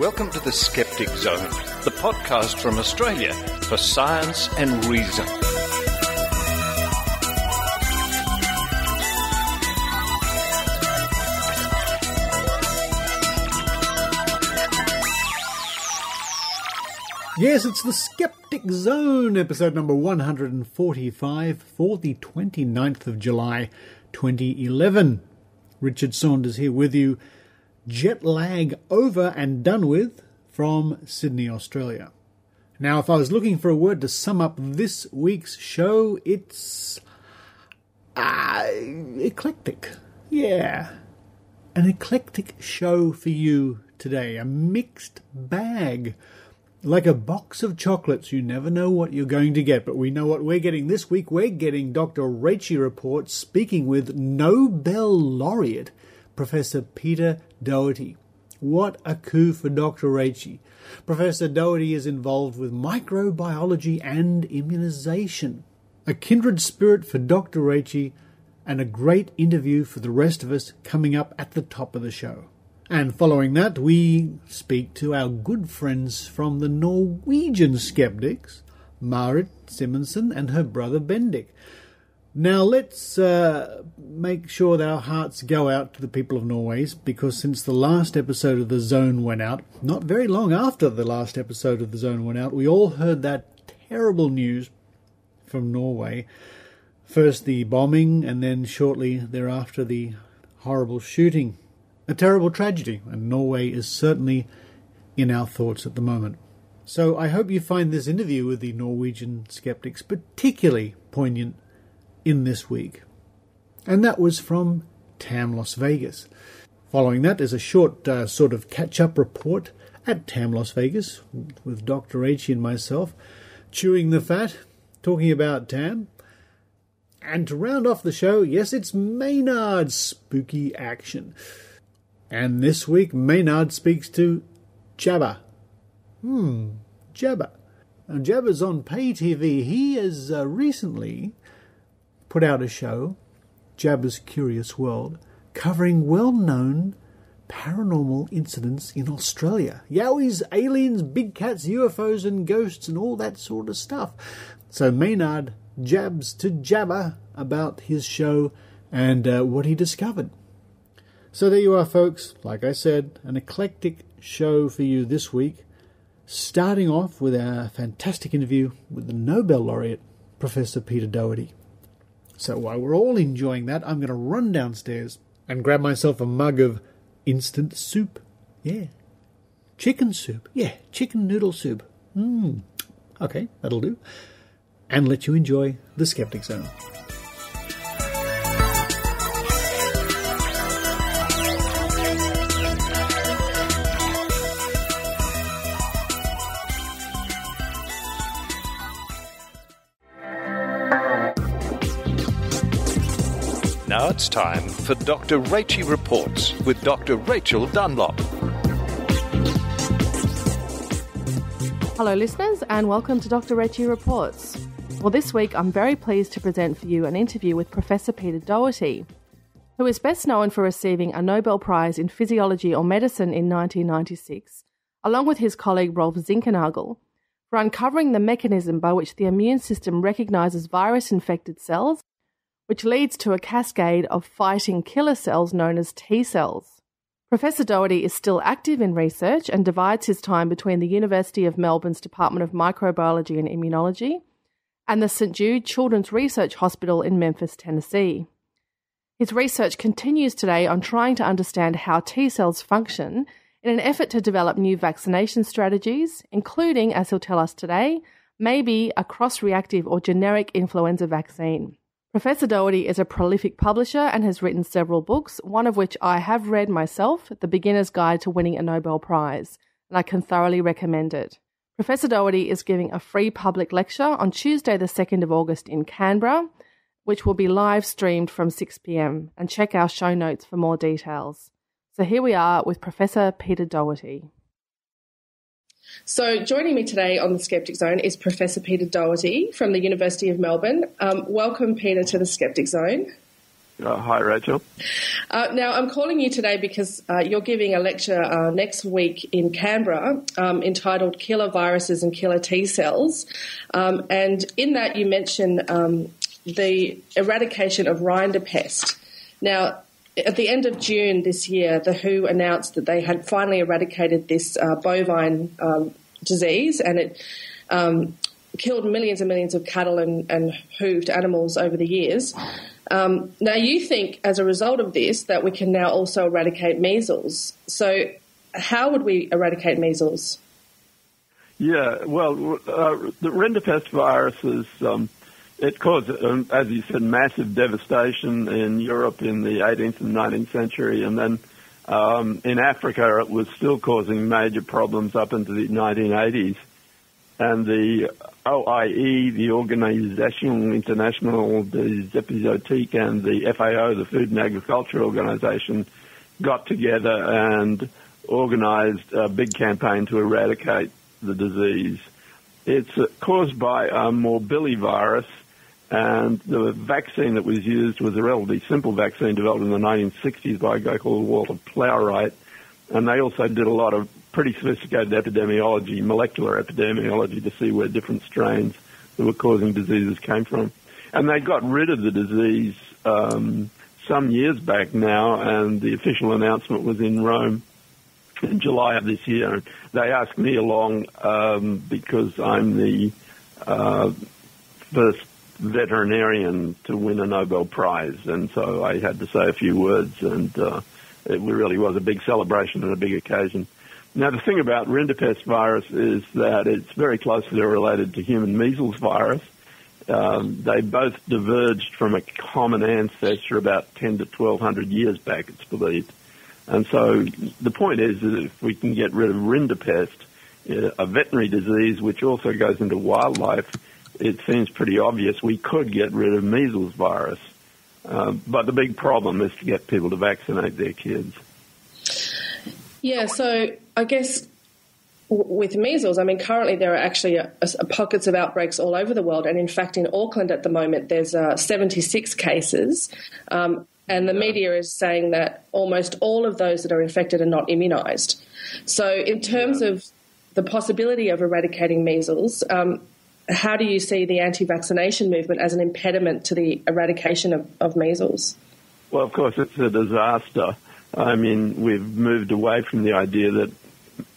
welcome to the Skeptic Zone, the podcast from Australia for science and reason. Yes, it's the Skeptic Zone, episode number 145 for the 29th of July, 2011. Richard Saunders here with you. Jet lag over and done with from Sydney, Australia. Now, if I was looking for a word to sum up this week's show, it's eclectic. Yeah, an eclectic show for you today, a mixed bag. Like a box of chocolates, you never know what you're going to get, but we know what we're getting this week. We're getting Dr. Rachie Reports speaking with Nobel Laureate, Professor Peter Doherty. What a coup for Dr. Rachie. Professor Doherty is involved with microbiology and immunization. A kindred spirit for Dr. Rachie, and a great interview for the rest of us coming up at the top of the show. And following that, we speak to our good friends from the Norwegian Skeptics, Marit, Simonsen, and her brother Bendik. Now let's make sure that our hearts go out to the people of Norway, because since the last episode of The Zone went out, not very long after the last episode of The Zone went out, we all heard that terrible news from Norway. First the bombing, and then shortly thereafter the horrible shooting. A terrible tragedy, and Norway is certainly in our thoughts at the moment. So I hope you find this interview with the Norwegian Skeptics particularly poignant in this week. And that was from TAM Las Vegas. Following that is a short sort of catch-up report at TAM Las Vegas with Dr. Rachie and myself chewing the fat, talking about TAM. And to round off the show, yes, it's Maynard's spooky action. And this week, Maynard speaks to Jabba. Jabba. Now, Jabba's on pay TV. He has recently put out a show, Jabba's Curious World, covering well-known paranormal incidents in Australia. Yowies, aliens, big cats, UFOs and ghosts and all that sort of stuff. So Maynard jabs to Jabba about his show and what he discovered. So there you are, folks. Like I said, an eclectic show for you this week, starting off with our fantastic interview with the Nobel laureate, Professor Peter Doherty. So while we're all enjoying that, I'm going to run downstairs and grab myself a mug of instant soup. Yeah. Chicken soup. Yeah, chicken noodle soup. Okay, that'll do. And let you enjoy the Skeptic Zone. Now it's time for Dr. Rachie Reports with Dr. Rachel Dunlop. Hello listeners, and welcome to Dr. Rachie Reports. Well, this week I'm very pleased to present for you an interview with Professor Peter Doherty, who is best known for receiving a Nobel Prize in Physiology or Medicine in 1996, along with his colleague Rolf Zinkernagel, for uncovering the mechanism by which the immune system recognises virus-infected cells, which leads to a cascade of fighting killer cells known as T cells. Professor Doherty is still active in research and divides his time between the University of Melbourne's Department of Microbiology and Immunology and the St. Jude Children's Research Hospital in Memphis, Tennessee. His research continues today on trying to understand how T cells function in an effort to develop new vaccination strategies, including, as he'll tell us today, maybe a cross-reactive or generic influenza vaccine. Professor Doherty is a prolific publisher and has written several books, one of which I have read myself, The Beginner's Guide to Winning a Nobel Prize, and I can thoroughly recommend it. Professor Doherty is giving a free public lecture on Tuesday the 2nd of August in Canberra, which will be live streamed from 6 p.m, and check our show notes for more details. So here we are with Professor Peter Doherty. So joining me today on the Skeptic Zone is Professor Peter Doherty from the University of Melbourne. Welcome, Peter, to the Skeptic Zone. Hi, Rachel. Now, I'm calling you today because you're giving a lecture next week in Canberra entitled Killer Viruses and Killer T Cells. And in that you mention the eradication of rinderpest. Now, at the end of June this year, the WHO announced that they had finally eradicated this bovine disease, and it killed millions and millions of cattle and hooved animals over the years. Now, you think, as a result of this, that we can now also eradicate measles. So how would we eradicate measles? Yeah, well, the rinderpest virus is... it caused, as you said, massive devastation in Europe in the 18th and 19th century, and then in Africa it was still causing major problems up into the 1980s. And the OIE, the Organisation Internationale des Epizootiques, and the FAO, the Food and Agriculture Organization, got together and organized a big campaign to eradicate the disease. It's caused by a morbillivirus, and the vaccine that was used was a relatively simple vaccine developed in the 1960s by a guy called Walter Plowright. And they also did a lot of pretty sophisticated epidemiology, molecular epidemiology, to see where different strains that were causing diseases came from. And they got rid of the disease some years back now, and the official announcement was in Rome in July of this year. They asked me along because I'm the first veterinarian to win a Nobel Prize, and so I had to say a few words, and it really was a big celebration and a big occasion. Now, the thing about rinderpest virus is that it's very closely related to human measles virus. They both diverged from a common ancestor about 10 to 1,200 years back, it's believed. And so the point is that if we can get rid of rinderpest, a veterinary disease which also goes into wildlife, it seems pretty obvious we could get rid of measles virus. But the big problem is to get people to vaccinate their kids. Yeah, so I guess with measles, I mean, currently there are actually pockets of outbreaks all over the world. And in fact, in Auckland at the moment, there's 76 cases. And the media is saying that almost all of those that are infected are not immunised. So in terms of the possibility of eradicating measles, how do you see the anti-vaccination movement as an impediment to the eradication of measles? Well, of course, it's a disaster. I mean, we've moved away from the idea that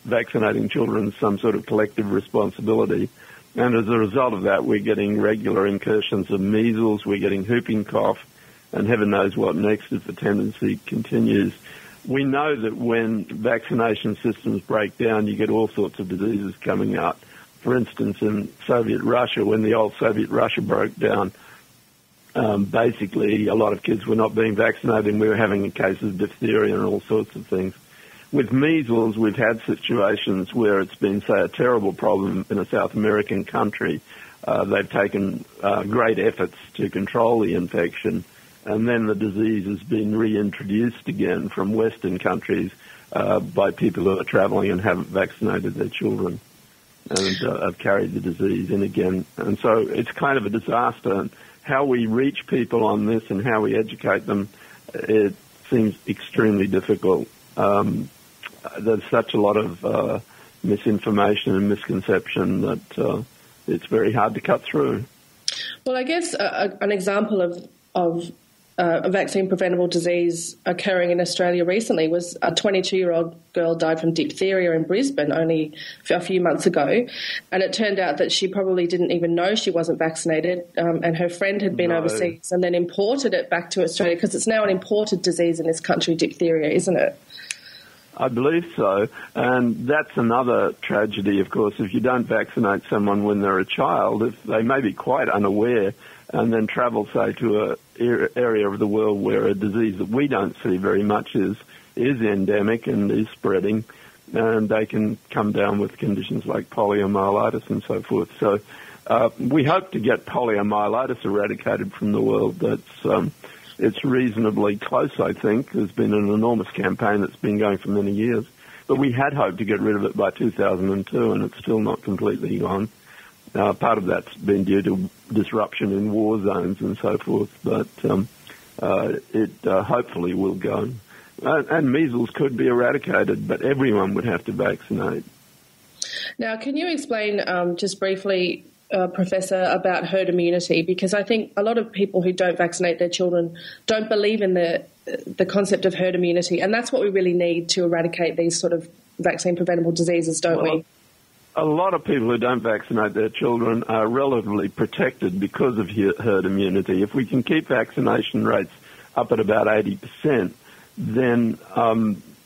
vaccinating children is some sort of collective responsibility. And as a result of that, we're getting regular incursions of measles, we're getting whooping cough, and heaven knows what next if the tendency continues. We know that when vaccination systems break down, you get all sorts of diseases coming out. For instance, in Soviet Russia, when the old Soviet Russia broke down, basically a lot of kids were not being vaccinated, and we were having cases of diphtheria and all sorts of things. With measles, we've had situations where it's been, say, a terrible problem in a South American country. They've taken great efforts to control the infection, and then the disease has been reintroduced again from Western countries by people who are traveling and haven't vaccinated their children and have carried the disease in again. And so it's kind of a disaster. And how we reach people on this and how we educate them, it seems extremely difficult. There's such a lot of misinformation and misconception that it's very hard to cut through. Well, I guess an example of a vaccine-preventable disease occurring in Australia recently was a 22-year-old girl died from diphtheria in Brisbane only a few months ago, and it turned out that she probably didn't even know she wasn't vaccinated, and her friend had been overseas and then imported it back to Australia, because it's now an imported disease in this country, diphtheria, isn't it? I believe so, and that's another tragedy, of course. If you don't vaccinate someone when they're a child, if they may be quite unaware and then travel, say, to an area of the world where a disease that we don't see very much is endemic and is spreading, and they can come down with conditions like poliomyelitis and so forth. So we hope to get poliomyelitis eradicated from the world. It's reasonably close, I think. There's been an enormous campaign that's been going for many years. But we had hoped to get rid of it by 2002, and it's still not completely gone. Part of that's been due to disruption in war zones and so forth. But it hopefully will go. And measles could be eradicated, but everyone would have to vaccinate. Now, can you explain just briefly, Professor, about herd immunity? Because I think a lot of people who don't vaccinate their children don't believe in the concept of herd immunity, and that's what we really need to eradicate these sort of vaccine-preventable diseases, don't we? A lot of people who don't vaccinate their children are relatively protected because of herd immunity. If we can keep vaccination rates up at about 80%, then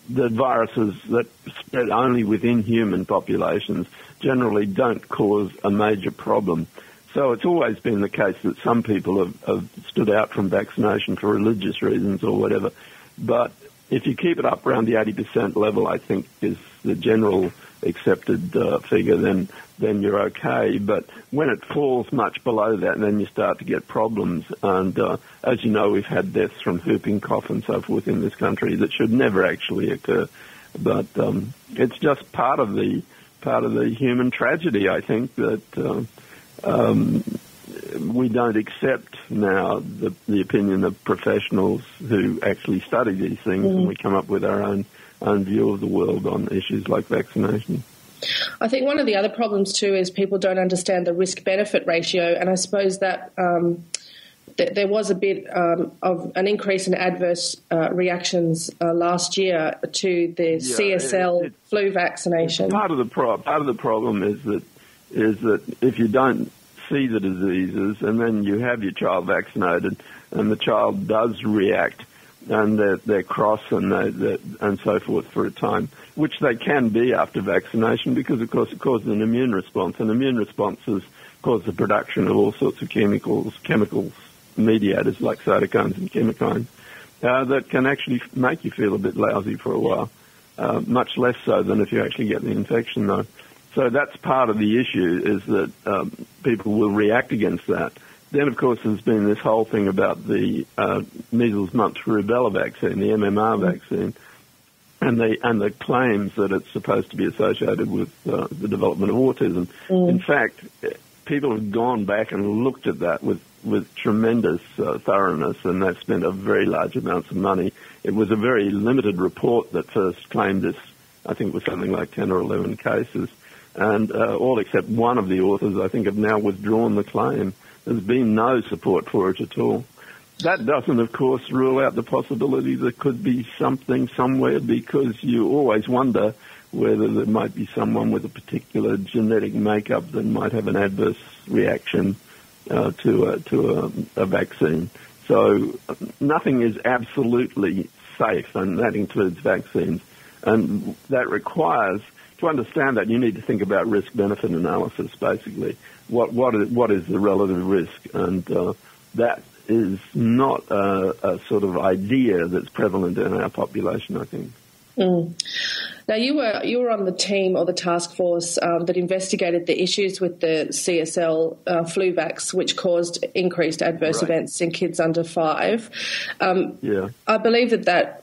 the viruses that spread only within human populations generally don't cause a major problem. So it's always been the case that some people have stood out from vaccination for religious reasons or whatever. But if you keep it up around the 80% level, I think is the general accepted figure, then you're okay. But when it falls much below that, then you start to get problems. And as you know, we've had deaths from whooping cough and so forth in this country that should never actually occur. But it's just part of the human tragedy, I think, that we don't accept now the opinion of professionals who actually study these things, and we come up with our own view of the world on issues like vaccination. I think one of the other problems too is people don't understand the risk-benefit ratio, and I suppose that there was a bit of an increase in adverse reactions last year to the CSL flu vaccination. Part of the problem is that if you don't see the diseases and then you have your child vaccinated and the child does react and they're cross and so forth for a time, which they can be after vaccination because, of course, it causes an immune response, and immune responses cause the production of all sorts of chemicals, mediators like cytokines and chemokines, that can actually make you feel a bit lousy for a while, much less so than if you actually get the infection, though. So that's part of the issue, is that people will react against that. Then, of course, there's been this whole thing about the measles, mumps, rubella vaccine, the MMR vaccine, and the claims that it's supposed to be associated with the development of autism. In fact, people have gone back and looked at that with tremendous thoroughness, and they've spent a very large amounts of money. It was a very limited report that first claimed this. I think it was something like 10 or 11 cases. And all except one of the authors, I think, have now withdrawn the claim. There's been no support for it at all. That doesn't, of course, rule out the possibility there could be something somewhere, because you always wonder whether there might be someone with a particular genetic makeup that might have an adverse reaction to a vaccine. So nothing is absolutely safe, and that includes vaccines. And that requires, to understand that, you need to think about risk-benefit analysis, basically. What is the relative risk? And that is not a sort of idea that's prevalent in our population, I think. Now, you were on the team or the task force that investigated the issues with the CSL flu vax, which caused increased adverse events in kids under 5. I believe that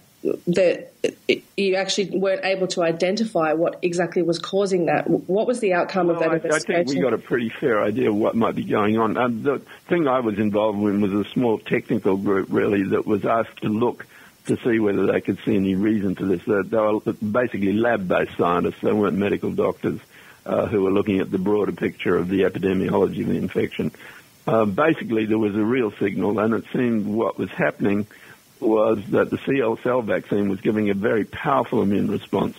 you actually weren't able to identify what exactly was causing that. What was the outcome of that investigation? I think we got a pretty fair idea of what might be going on. The thing I was involved in was a small technical group, really, that was asked to look to see whether they could see any reason to this. They were basically lab-based scientists. They weren't medical doctors who were looking at the broader picture of the epidemiology of the infection. Basically, there was a real signal, and it seemed what was happening was that the CSL vaccine was giving a very powerful immune response,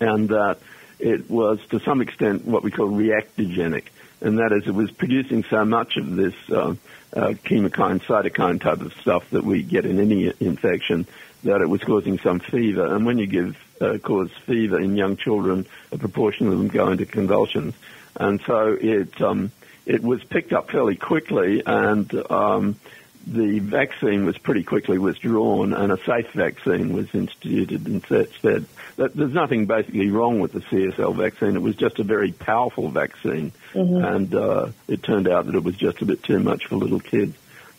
and that it was, to some extent, what we call reactogenic, and that is it was producing so much of this chemokine, cytokine type of stuff that we get in any infection that it was causing some fever. And when you cause fever in young children, a proportion of them go into convulsions. And so it was picked up fairly quickly, and the vaccine was pretty quickly withdrawn, and a safe vaccine was instituted instead. There's nothing basically wrong with the CSL vaccine. It was just a very powerful vaccine, and it turned out that it was just a bit too much for little kids.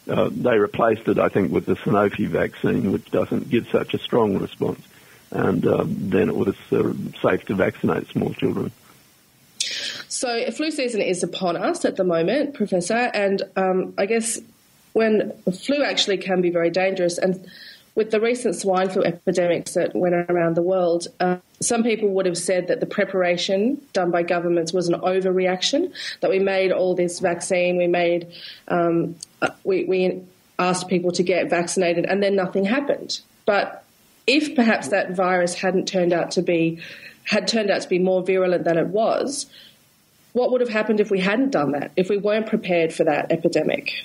They replaced it, I think, with the Sanofi vaccine, which doesn't give such a strong response, and then it was safe to vaccinate small children. So flu season is upon us at the moment, Professor, and I guess when flu actually can be very dangerous. And with the recent swine flu epidemics that went around the world, some people would have said that the preparation done by governments was an overreaction, that we made all this vaccine, we asked people to get vaccinated, and then nothing happened. But if perhaps that virus had turned out to be more virulent than it was, what would have happened if we hadn't done that, if we weren't prepared for that epidemic?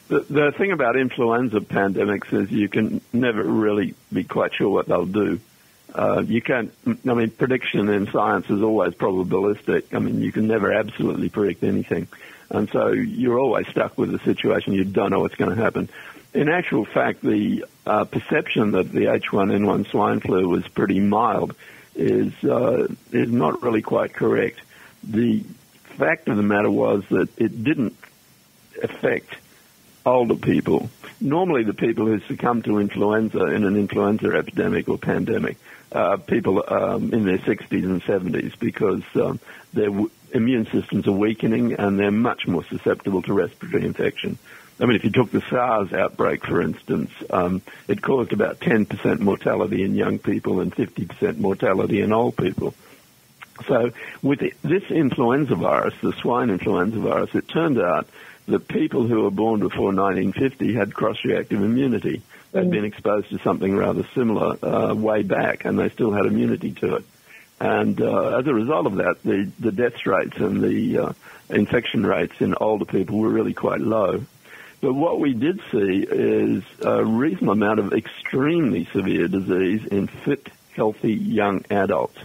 The thing about influenza pandemics is you can never really be quite sure what they'll do. You can't, prediction in science is always probabilistic. You can never absolutely predict anything. And so you're always stuck with the situation. You don't know what's going to happen. In actual fact, the perception that the H1N1 swine flu was pretty mild is not really quite correct. The fact of the matter was that it didn't affect older people. Normally the people who succumb to influenza in an influenza epidemic or pandemic are people in their 60s and 70s because their immune systems are weakening and they're much more susceptible to respiratory infection. If you took the SARS outbreak, for instance, it caused about 10% mortality in young people and 50% mortality in old people. So with this influenza virus, the swine influenza virus, it turned out that people who were born before 1950 had cross-reactive immunity. They'd been exposed to something rather similar way back, and they still had immunity to it. And as a result of that, the death rates and the infection rates in older people were really quite low. But what we did see is a reasonable amount of extremely severe disease in fit, healthy young adults.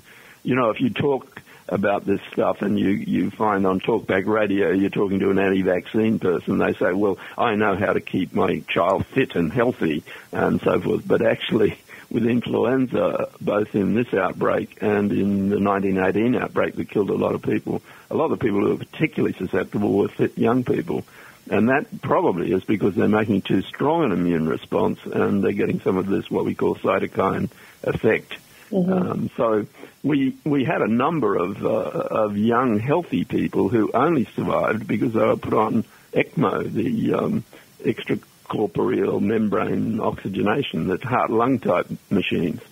If you talk about this stuff and you find on talkback radio you're talking to an anti-vaccine person, they say, well, I know how to keep my child fit and healthy and so forth. But actually, with influenza, both in this outbreak and in the 1918 outbreak that killed a lot of the people who were particularly susceptible were fit young people. And that probably is because they're making too strong an immune response and they're getting some of this, what we call cytokine effect. Mm-hmm. So we had a number of young, healthy people who only survived because they were put on ECMO, the extracorporeal membrane oxygenation, that's heart-lung type machines.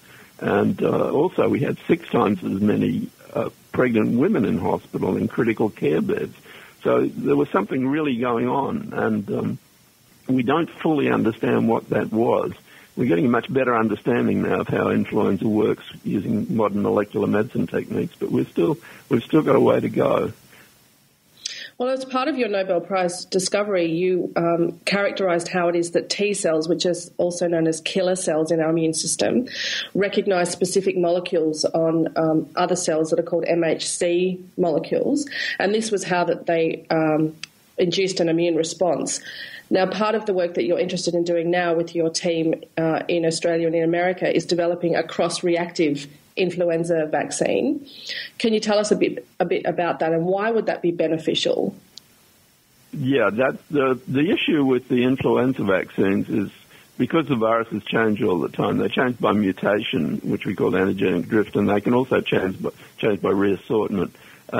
And also we had 6 times as many pregnant women in hospital in critical care beds. So there was something really going on, and we don't fully understand what that was. We're getting a much better understanding now of how influenza works using modern molecular medicine techniques, but we've still got a way to go. Well, as part of your Nobel Prize discovery, you characterised how it is that T cells, which is also known as killer cells in our immune system, recognise specific molecules on other cells that are called MHC molecules, and this was how that they induced an immune response. Now, part of the work that you're interested in doing now with your team in Australia and in America is developing a cross-reactive influenza vaccine. Can you tell us a bit about that, and why would that be beneficial? Yeah, the issue with the influenza vaccines is because the viruses change all the time. They change by mutation, which we call antigenic drift, and they can also change by reassortment.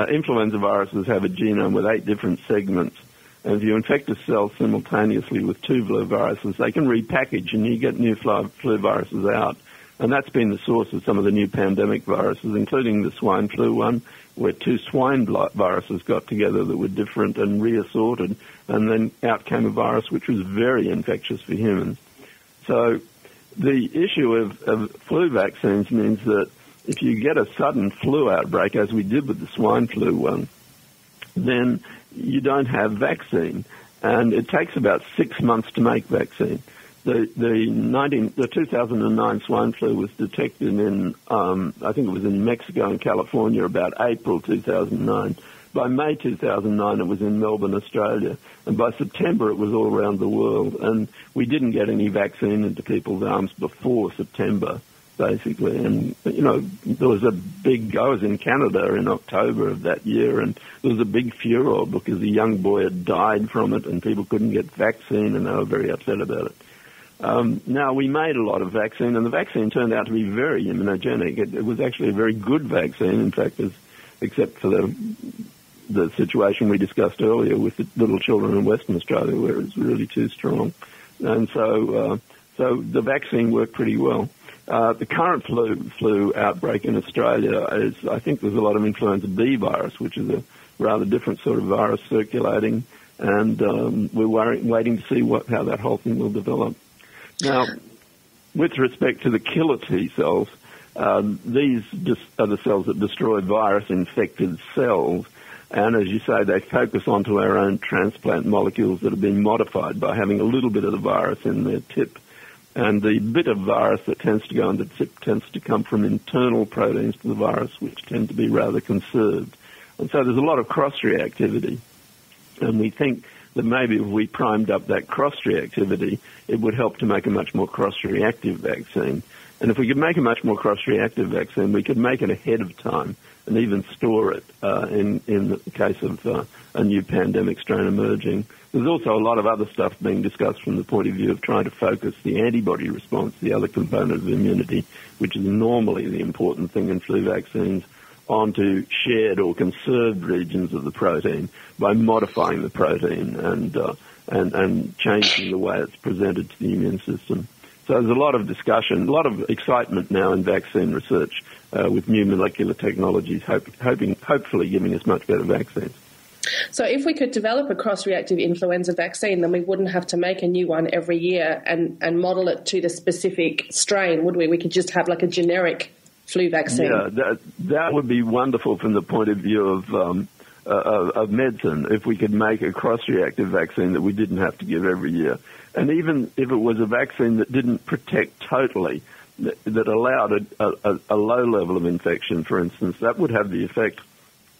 Influenza viruses have a genome with 8 different segments. And if you infect a cell simultaneously with 2 flu viruses, they can repackage and you get new flu viruses out. And that's been the source of some of the new pandemic viruses, including the swine flu one, where 2 swine viruses got together that were different and reassorted, and then out came a virus which was very infectious for humans. So the issue of flu vaccines means that if you get a sudden flu outbreak, as we did with the swine flu one, then you don't have vaccine, and it takes about 6 months to make vaccine. The 2009 swine flu was detected in, I think it was in Mexico and California about April 2009. By May 2009, it was in Melbourne, Australia, and by September, it was all around the world. And we didn't get any vaccine into people's arms before September, basically. And, there was I was in Canada in October of that year, and there was a big furor because a young boy had died from it and people couldn't get vaccine, and they were very upset about it. Now, we made a lot of vaccine, and the vaccine turned out to be very immunogenic. It was actually a very good vaccine, in fact, except for the the situation we discussed earlier with the little children in Western Australia, where it's really too strong. And so the vaccine worked pretty well. The current flu outbreak in Australia is, I think there's a lot of influenza B virus, which is a rather different sort of virus circulating, and we're waiting to see how that whole thing will develop. Now, with respect to the killer T cells, these are the cells that destroy virus-infected cells, and as you say, they focus onto our own transplant molecules that have been modified by having a little bit of the virus in their tip. And the bit of virus that tends to go in the tip tends to come from internal proteins to the virus, which tend to be rather conserved. And so there's a lot of cross-reactivity. And we think that maybe if we primed up that cross-reactivity, it would help to make a much more cross-reactive vaccine. And if we could make a much more cross-reactive vaccine, we could make it ahead of time and even store it in the case of a new pandemic strain emerging. There's also a lot of other stuff being discussed from the point of view of trying to focus the antibody response, the other component of immunity, which is normally the important thing in flu vaccines, onto shared or conserved regions of the protein by modifying the protein and changing the way it's presented to the immune system. So there's a lot of discussion, a lot of excitement now in vaccine research with new molecular technologies, hopefully giving us much better vaccines. So if we could develop a cross-reactive influenza vaccine, then we wouldn't have to make a new one every year and model it to the specific strain, would we? We could just have like a generic flu vaccine. Yeah, that would be wonderful from the point of view of medicine, if we could make a cross-reactive vaccine that we didn't have to give every year. And even if it was a vaccine that didn't protect totally, that allowed a low level of infection, for instance, that would have the effect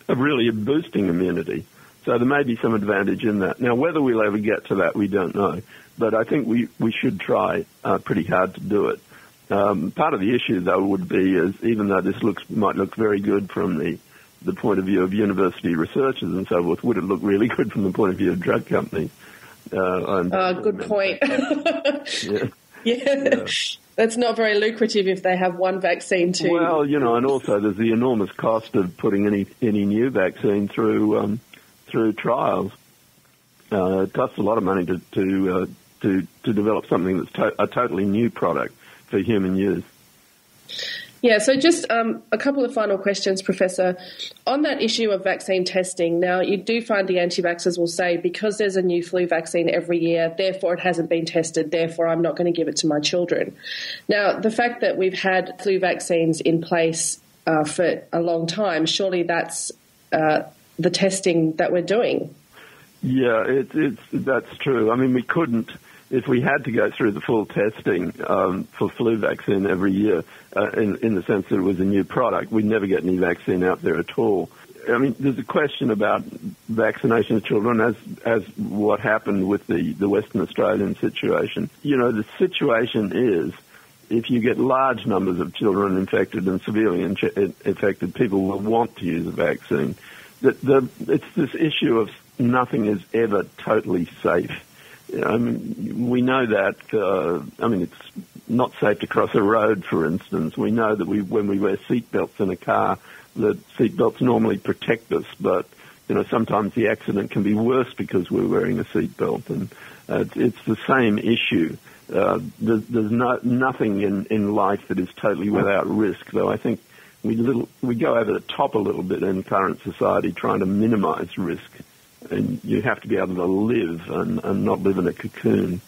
of really boosting immunity. So there may be some advantage in that. Now, whether we'll ever get to that, we don't know. But I think we should try pretty hard to do it. Part of the issue, though, would be is even though this might look very good from the point of view of university researchers and so forth, would it look really good from the point of view of drug companies? Good point. Yeah. That's not very lucrative if they have one vaccine too. Well, and also there's the enormous cost of putting any new vaccine through trials. It costs a lot of money to develop something that's a totally new product for human use. Yeah, so just a couple of final questions, Professor. On that issue of vaccine testing, now you do find the anti-vaxxers will say because there's a new flu vaccine every year, therefore it hasn't been tested, therefore I'm not going to give it to my children. Now, the fact that we've had flu vaccines in place for a long time, surely that's the testing that we're doing. Yeah, that's true. I mean, we couldn't. If we had to go through the full testing for flu vaccine every year, in the sense that it was a new product, we'd never get any vaccine out there at all. I mean, there's a question about vaccination of children as what happened with the Western Australian situation. The situation is if you get large numbers of children infected and severely infected, people will want to use a vaccine. It's this issue of nothing is ever totally safe. I mean, we know that, it's not safe to cross a road, for instance. We know that when we wear seatbelts in a car, that seatbelts normally protect us, but, sometimes the accident can be worse because we're wearing a seatbelt, and it's the same issue. There's nothing in life that is totally without risk, though I think we go over the top a little bit in current society trying to minimize risk. And you have to be able to live and not live in a cocoon.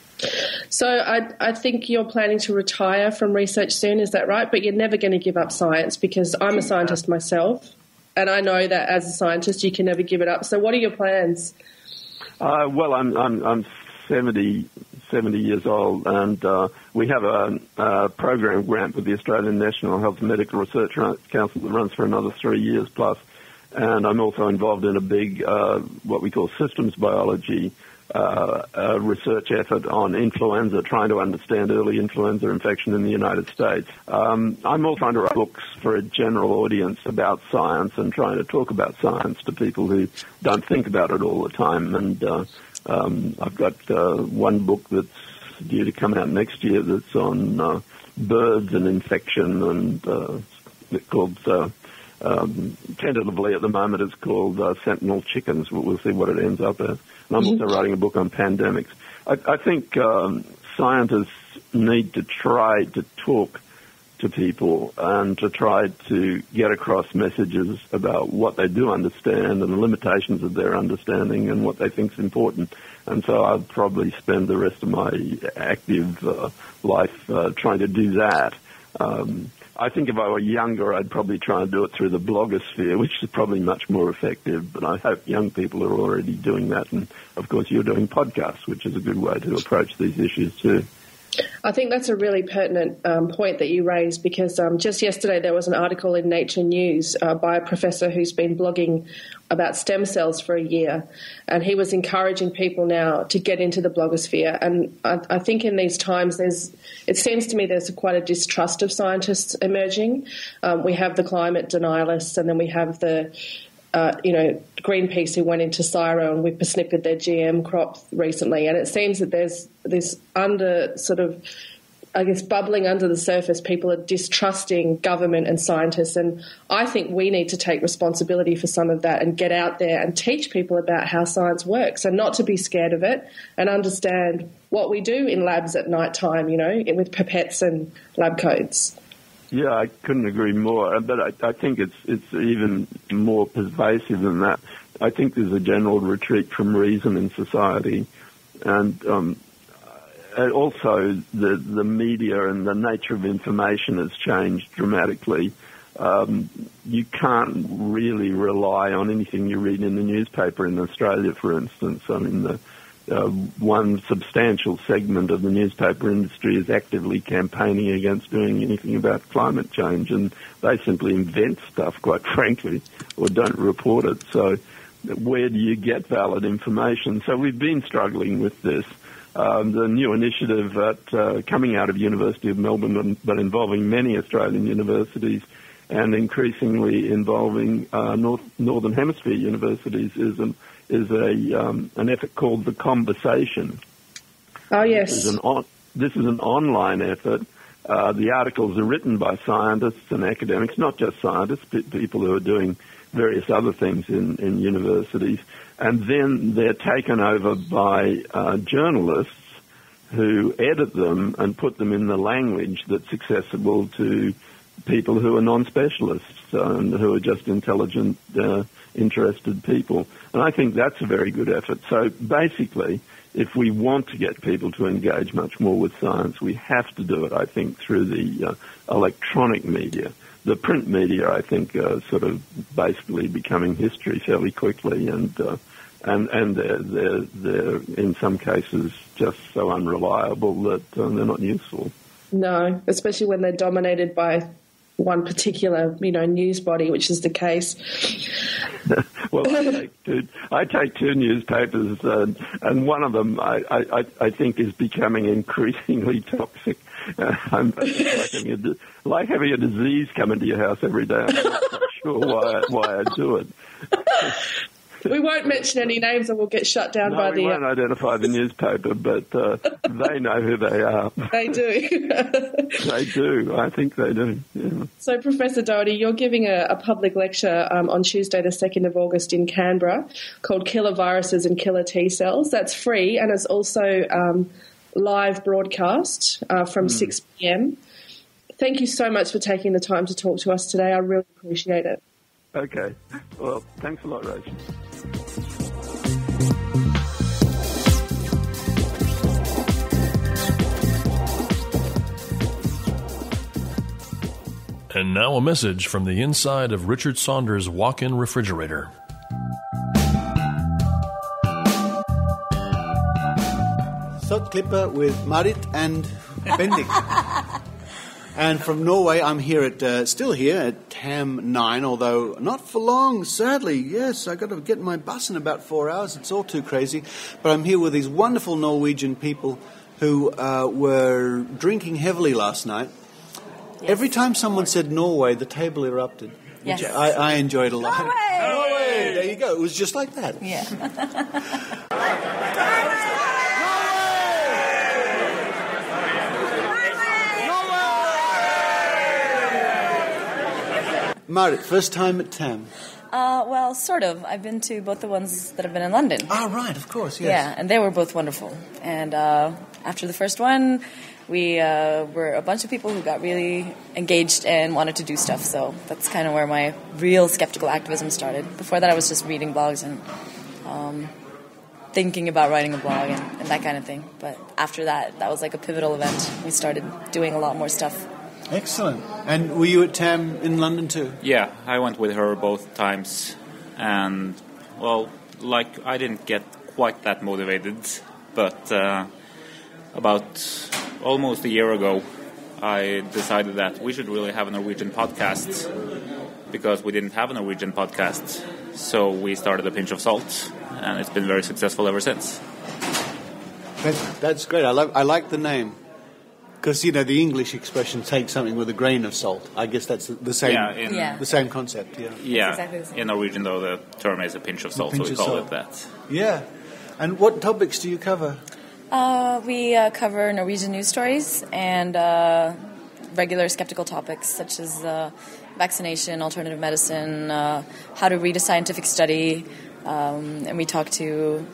So I think you're planning to retire from research soon, is that right? But you're never going to give up science, because I'm a scientist myself, and I know that as a scientist you can never give it up. So what are your plans? Well, I'm 70 years old, and we have a program grant with the Australian National Health and Medical Research Council that runs for another 3 years plus. And I'm also involved in a big, what we call systems biology research effort on influenza, trying to understand early influenza infection in the United States. I'm also trying to write books for a general audience about science and trying to talk about science to people who don't think about it all the time. And I've got one book that's due to come out next year that's on birds and infection, and it's called Tentatively at the moment it's called Sentinel Chickens. We'll see what it ends up as. And I'm also writing a book on pandemics. I think scientists need to try to talk to people and to try to get across messages about what they do understand and the limitations of their understanding and what they think is important. And so I'll probably spend the rest of my active life trying to do that. I think if I were younger, I'd probably try and do it through the blogosphere, which is probably much more effective. But I hope young people are already doing that. And, of course, you're doing podcasts, which is a good way to approach these issues too. I think that's a really pertinent point that you raised, because just yesterday there was an article in Nature News by a professor who's been blogging about stem cells for a year, and he was encouraging people now to get into the blogosphere. And I think in these times it seems to me there's quite a distrust of scientists emerging. We have the climate denialists, and then we have the Greenpeace who went into Syro and whippersnippered their GM crop recently. And it seems that there's this bubbling under the surface, people are distrusting government and scientists. And I think we need to take responsibility for some of that and get out there and teach people about how science works, and not to be scared of it, and understand what we do in labs at night time, with pipettes and lab coats. Yeah, I couldn't agree more. But I think it's even more pervasive than that. I think there's a general retreat from reason in society, and also the media and the nature of information has changed dramatically. You can't really rely on anything you read in the newspaper in Australia, for instance. I mean, one substantial segment of the newspaper industry is actively campaigning against doing anything about climate change, and they simply invent stuff, quite frankly, or don't report it. So where do you get valid information? So we've been struggling with this. The new initiative coming out of University of Melbourne, but involving many Australian universities and increasingly involving Northern Hemisphere universities, is an effort called The Conversation. Oh, yes. This is an online effort. The articles are written by scientists and academics, not just scientists, people who are doing various other things in universities. And then they're taken over by journalists who edit them and put them in the language that's accessible to people who are non-specialists and who are just intelligent, interested people. And I think that's a very good effort. So basically, if we want to get people to engage much more with science, we have to do it, I think, through the electronic media. The print media, I think, are sort of basically becoming history fairly quickly, and they're in some cases just so unreliable that they're not useful. No, especially when they're dominated by one particular, news body, which is the case. Well, I take two newspapers, and one of them I think is becoming increasingly toxic. I'm like having a disease come into your house every day. I'm not sure why I do it. We won't mention any names, or we'll get shut down by the... we won't identify the newspaper, but they know who they are. They do. They do. I think they do. Yeah. So, Professor Doherty, you're giving a public lecture on Tuesday, the 2nd of August in Canberra, called Killer Viruses and Killer T Cells. That's free, and it's also live broadcast from 6 p.m. Thank you so much for taking the time to talk to us today. I really appreciate it. Okay. Well, thanks a lot, Rachie. And now a message from the inside of Richard Saunders' walk-in refrigerator. Thought Clipper with Marit and Bendik. And from Norway, I'm still here at TAM9, although not for long, sadly. Yes, I've got to get my bus in about 4 hours. It's all too crazy. But I'm here with these wonderful Norwegian people who were drinking heavily last night. Yes. Every time someone said Norway, the table erupted. Yes. Which I enjoyed a lot. Norway! There you go. It was just like that. Yeah. Marit, first time at TAM? Well, sort of. I've been to both the ones that have been in London. Ah, right, of course, yes. Yeah, and they were both wonderful. And after the first one, we were a bunch of people who got really engaged and wanted to do stuff. So that's kind of where my real skeptical activism started. Before that, I was just reading blogs and thinking about writing a blog and that kind of thing. But after that, that was like a pivotal event. We started doing a lot more stuff. Excellent. And were you at TAM in London too? Yeah, I went with her both times. And, well, I didn't get quite that motivated. But about almost a year ago, I decided that we should really have a Norwegian podcast because we didn't have a Norwegian podcast. So we started A Pinch of Salt, and it's been very successful ever since. That's great. I like the name. Because, the English expression, take something with a grain of salt. I guess that's the same the same concept, Yeah, exactly the same. In Norwegian, though, the term is a pinch of salt, so we call it that. Yeah. And what topics do you cover? We cover Norwegian news stories and regular skeptical topics such as vaccination, alternative medicine, how to read a scientific study, and we talk to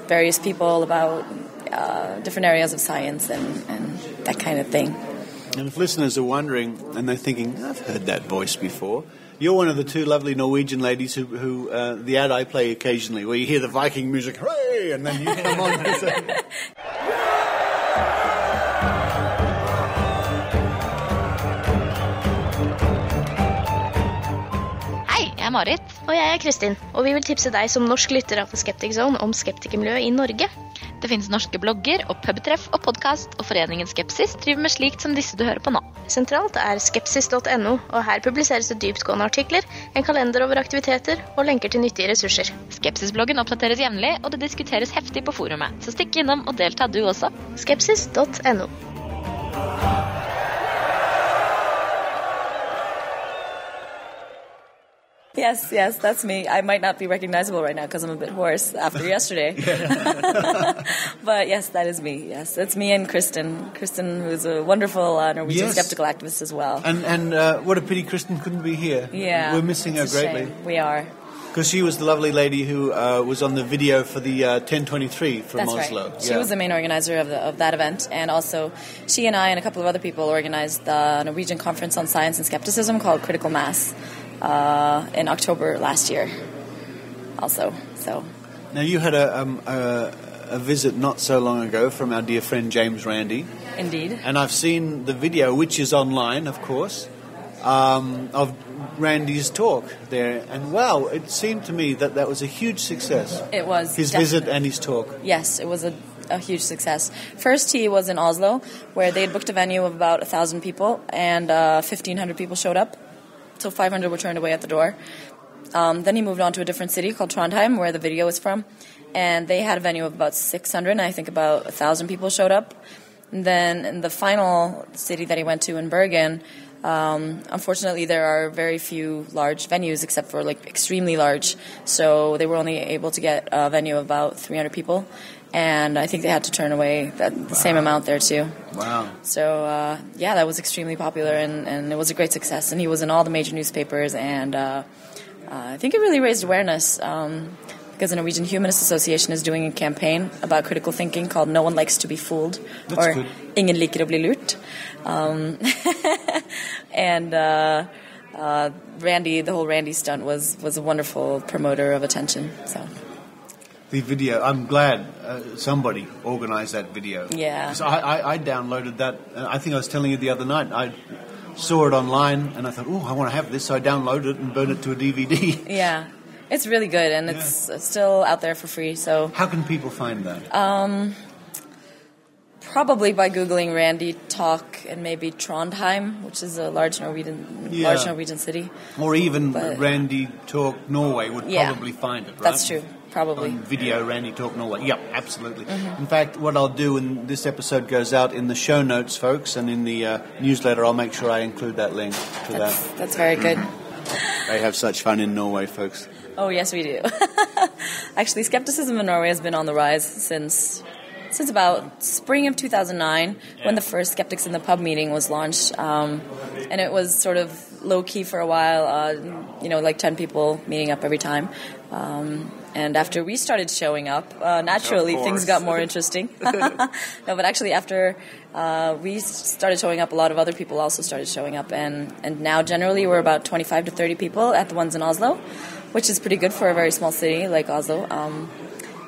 various people about different areas of science and that kind of thing. And if listeners are wondering and they're thinking, I've heard that voice before, you're one of the two lovely Norwegian ladies who the ad I play occasionally, where you hear the Viking music, hooray, and then you come on. Hei, jeg Marit. Og jeg Kristin. Og vi vil tipse deg som norsk lytter av Skeptic Zone om skeptikermiljøet i Norge. Det finnes norske blogger og pubtreff og podcast, og foreningen Skepsis driver med slikt som disse du hører på nå. Sentralt skepsis.no, og her publiseres det dyptgående artikler, en kalender over aktiviteter og lenker til nyttige ressurser. Skepsis-bloggen oppdateres jevnlig, og det diskuteres heftig på forumet, så stikk innom og delta du også. Skepsis.no. Yes, that's me. I might not be recognizable right now because I'm a bit hoarse after yesterday. But yes, that is me. Yes, it's me and Kristen. Kristen, who's a wonderful Norwegian skeptical activist as well. And what a pity Kristen couldn't be here. Yeah. We're missing her greatly. Shame. We are. Because she was the lovely lady who was on the video for the 1023 from Oslo. That's right. She was the main organizer of that event. And also, she and I and a couple of other people organized the Norwegian Conference on Science and Skepticism called Critical Mass. In October last year, also. So now you had a visit not so long ago from our dear friend James Randi. Indeed. And I've seen the video, which is online, of course, of Randy's talk there. And wow, it seemed to me that was a huge success. It was his visit and his talk. Yes, it was a huge success. First, he was in Oslo, where they had booked a venue of about 1,000 people, and 1,500 people showed up. So 500 were turned away at the door. Then he moved on to a different city called Trondheim, where the video is from. And they had a venue of about 600, and I think about 1,000 people showed up. And then in the final city that he went to in Bergen, unfortunately there are very few large venues except for extremely large. So they were only able to get a venue of about 300 people. And I think they had to turn away the same amount there, too. Wow. So, that was extremely popular, and it was a great success. And he was in all the major newspapers, and I think it really raised awareness because the Norwegian Humanist Association is doing a campaign about critical thinking called No One Likes to be Fooled, or good. Ingen liker å bli lurt. And Randy, the whole Randy stunt was a wonderful promoter of attention, so... The video, I'm glad somebody organized that video. Yeah. 'Cause I downloaded that. I think I was telling you the other night. I saw it online and I thought, I want to have this. So I downloaded it and burned it to a DVD. Yeah. It's really good and it's still out there for free. So how can people find that? Probably by Googling Randy Talk and maybe Trondheim, which is a large Norwegian city. Or even Randy Talk Norway would probably find it, right? That's true. Probably. On video, Randy Talk Norway. Yep, absolutely. Mm-hmm. In fact, what I'll do when this episode goes out in the show notes, folks, and in the newsletter, I'll make sure I include that link to that. That's very good. They have such fun in Norway, folks. Oh, yes, we do. Actually, skepticism in Norway has been on the rise since since about spring of 2009 when the first Skeptics in the Pub meeting was launched. And it was sort of low-key for a while, like 10 people meeting up every time. And after we started showing up, naturally things got more interesting. No, but actually after we started showing up, a lot of other people also started showing up. And now generally we're about 25 to 30 people at the ones in Oslo, which is pretty good for a very small city like Oslo.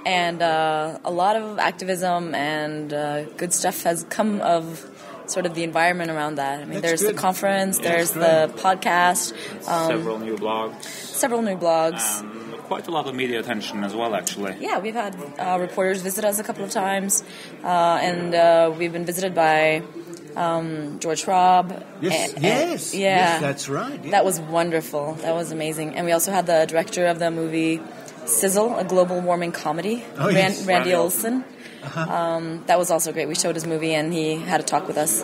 And a lot of activism and good stuff has come of sort of the environment around that. I mean, there's the conference, there's the podcast. Several new blogs. Quite a lot of media attention as well, actually. Yeah, we've had reporters visit us a couple of times, and we've been visited by George Robb. Yes, that's right. Yeah. That was wonderful. That was amazing. And we also had the director of the movie Sizzle, a global warming comedy, Randy Olsen. That was also great. We showed his movie and he had a talk with us.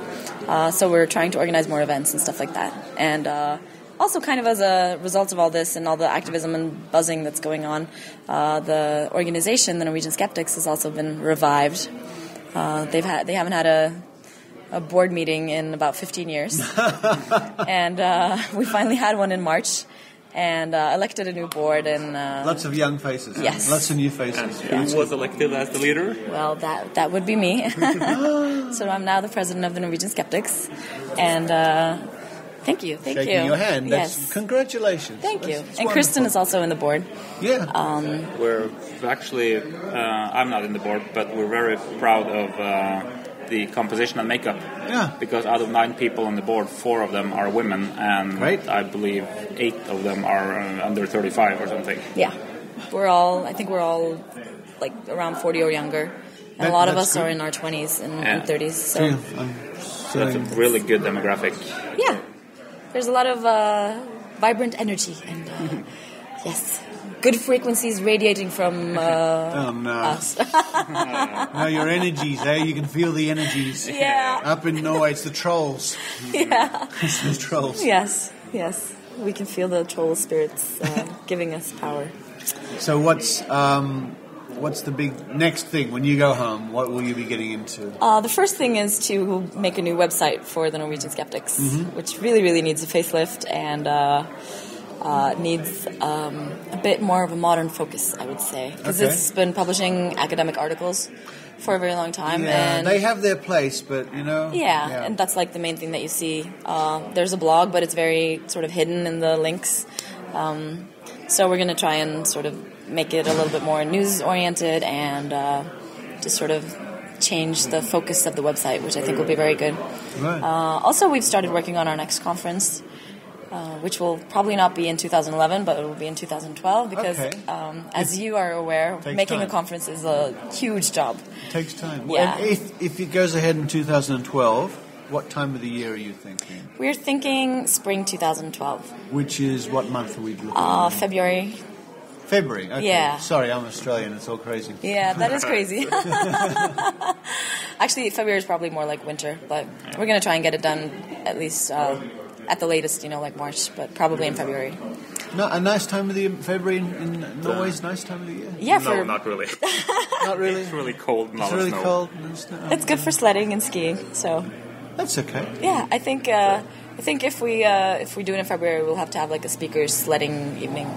So we're trying to organize more events and stuff like that. And also kind of as a result of all this and all the activism and buzzing that's going on, the organization, the Norwegian Skeptics, has also been revived. They haven't had a board meeting in about 15 years. And we finally had one in March. And elected a new board and lots of young faces. Yes, lots of new faces. And who was elected as the leader? Well, that would be me. So I'm now the president of the Norwegian Skeptics, and thank you. Shaking your hand. Yes, congratulations. Thank you. That's and Kristen is also in the board. Yeah. We're actually I'm not in the board, but we're very proud of the composition and makeup. Yeah. Because out of 9 people on the board, 4 of them are women, and I believe 8 of them are under 35 or something. Yeah. I think we're all like around 40 or younger. And a lot of us are in our 20s and 30s. So that's a really good demographic. Yeah. There's a lot of vibrant energy and yes. Good frequencies radiating from us. No, your energies, You can feel the energies. Yeah. Up in Norway, it's the trolls. Yeah. It's the trolls. Yes. We can feel the troll spirits giving us power. So what's the big next thing when you go home? What will you be getting into? The first thing is to make a new website for the Norwegian Skeptics, which really, really needs a facelift and needs a bit more of a modern focus, I would say. Because it's been publishing academic articles for a very long time. Yeah, and they have their place, but, Yeah, and that's like the main thing that you see. There's a blog, but it's very sort of hidden in the links. So we're going to try and sort of make it a little bit more news-oriented and just sort of change the focus of the website, which I think will be very good. Right. Also, we've started working on our next conference, which will probably not be in 2011, but it will be in 2012 because, as you are aware, making a conference is a huge job. It takes time. Yeah. And if it goes ahead in 2012, what time of the year are you thinking? We're thinking spring 2012. Which is, what month are we looking at? February. February, okay. Yeah. Sorry, I'm Australian, it's all crazy. Yeah, that is crazy. Actually, February is probably more like winter, but we're going to try and get it done at least at the latest, like March, but probably in February. No, a nice time of the year, February in Norway is a nice time of the year? Yeah, no, not really. Not really? It's really cold and It's really cold and snow. It's good for sledding and skiing, so... That's okay. Yeah, I think if we do it in February, we'll have to have like a speakers sledding evening.